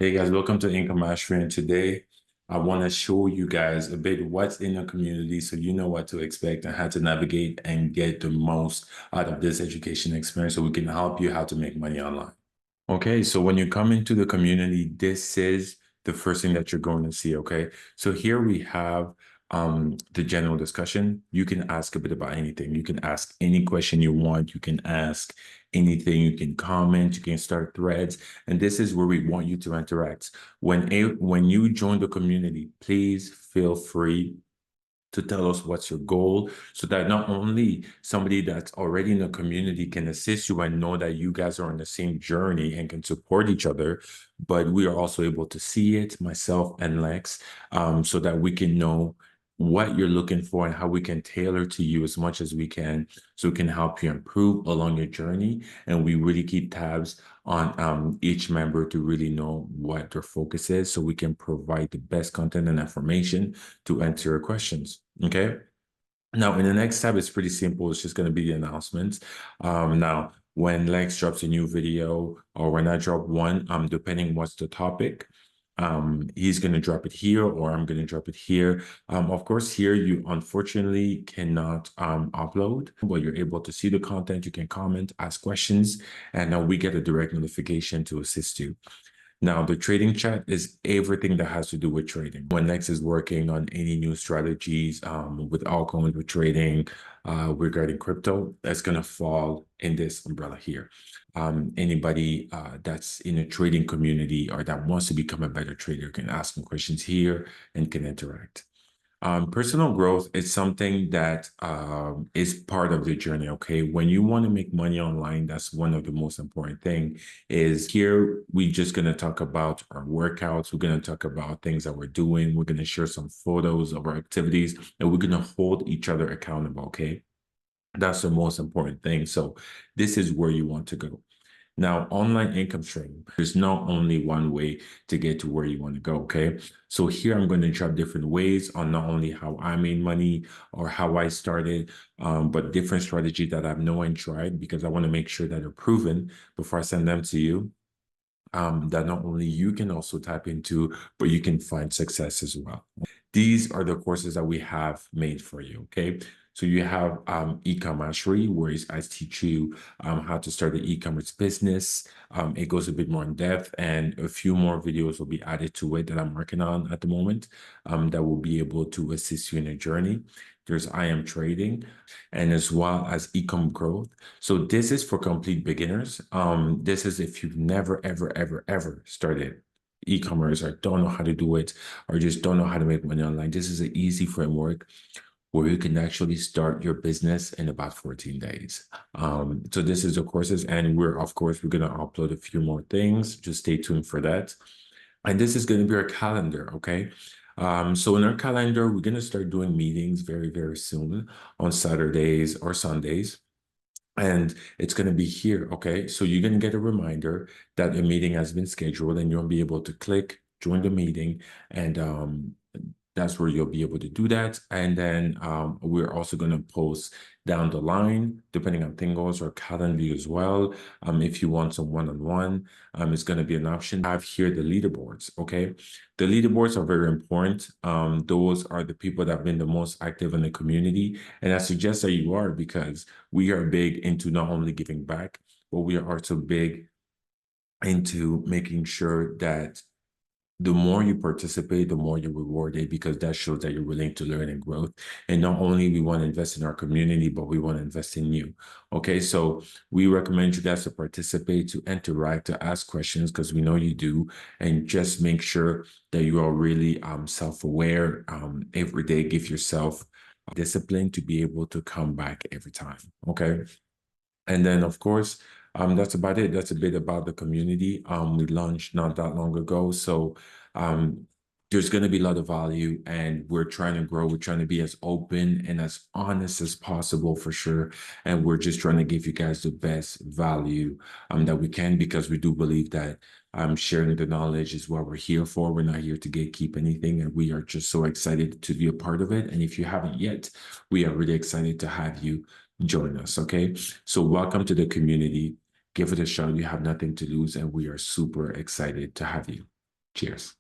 Hey guys, welcome to Income Mastery. And today I want to show you guys a bit what's in the community so you know what to expect and how to navigate and get the most out of this education experience so we can help you how to make money online. Okay, so when you come into the community, this is the first thing that you're going to see, okay? So here we have the general discussion. You can ask a bit about anything. You can ask any question you want. You can ask anything. You can comment. You can start threads. And this is where we want you to interact. When you join the community, please feel free to tell us what's your goal so that not only somebody that's already in the community can assist you and know that you guys are on the same journey and can support each other, but we are also able to see it, myself and Lex, so that we can know what you're looking for and how we can tailor to you as much as we can so we can help you improve along your journey. And we really keep tabs on each member to really know what their focus is so we can provide the best content and information to answer your questions. Okay. Now, in the next tab, it's pretty simple. It's just going to be the announcements. Now, when Lex drops a new video or when I drop one, depending what's the topic, he's going to drop it here or I'm going to drop it here. Of course, here you unfortunately cannot upload, but you're able to see the content. You can comment, ask questions, and now we get a direct notification to assist you. Now, the trading chat is everything that has to do with trading. When Lex is working on any new strategies with altcoins, with trading, regarding crypto, that's going to fall in this umbrella here. Anybody that's in a trading community or that wants to become a better trader can ask some questions here and can interact. Personal growth is something that is part of the journey, okay? When you want to make money online, that's one of the most important thing is here, we're just going to talk about our workouts. We're going to talk about things that we're doing. We're going to share some photos of our activities and we're going to hold each other accountable, okay? That's the most important thing. So this is where you want to go. Now, online income stream, there's not only one way to get to where you want to go, okay? So here I'm going to drop different ways on not only how I made money or how I started, but different strategies that I've known and tried because I want to make sure that they're proven before I send them to you. That not only you can also tap into, but you can find success as well. These are the courses that we have made for you, okay? So you have e-commerce mastery, where I teach you how to start an e-commerce business. It goes a bit more in depth, and a few more videos will be added to it that I'm working on at the moment that will be able to assist you in a journey. There's I am trading, and as well as e-com growth. So this is for complete beginners. This is if you've never, ever started e-commerce or don't know how to do it or just don't know how to make money online. This is an easy framework where you can actually start your business in about 14 days. So this is the courses, and of course, we're going to upload a few more things. Just stay tuned for that. And this is going to be our calendar, okay? So in our calendar, we're going to start doing meetings very, very soon on Saturdays or Sundays. And it's going to be here, okay? So you're going to get a reminder that a meeting has been scheduled and you'll be able to click, join the meeting, and that's where you'll be able to do that. And then we're also going to post down the line, depending on things or calendar as well. If you want some one-on-one, it's going to be an option. I have here the leaderboards, okay? The leaderboards are very important. Those are the people that have been the most active in the community. And I suggest that you are because we are big into not only giving back, but we are also big into making sure that the more you participate, the more you're rewarded because that shows that you're willing to learn and grow. And not only we want to invest in our community, but we want to invest in you. Okay, so we recommend you guys to participate, to interact, to ask questions because we know you do, and just make sure that you are really self-aware every day. Give yourself discipline to be able to come back every time. Okay. And then, of course, that's about it. That's a bit about the community. We launched not that long ago. So there's going to be a lot of value and we're trying to grow. We're trying to be as open and as honest as possible for sure. And we're just trying to give you guys the best value that we can because we do believe that sharing the knowledge is what we're here for. We're not here to gatekeep anything. And we are just so excited to be a part of it. And if you haven't yet, we are really excited to have you join us, okay? So welcome to the community. Give it a shot. You have nothing to lose, and we are super excited to have you. Cheers.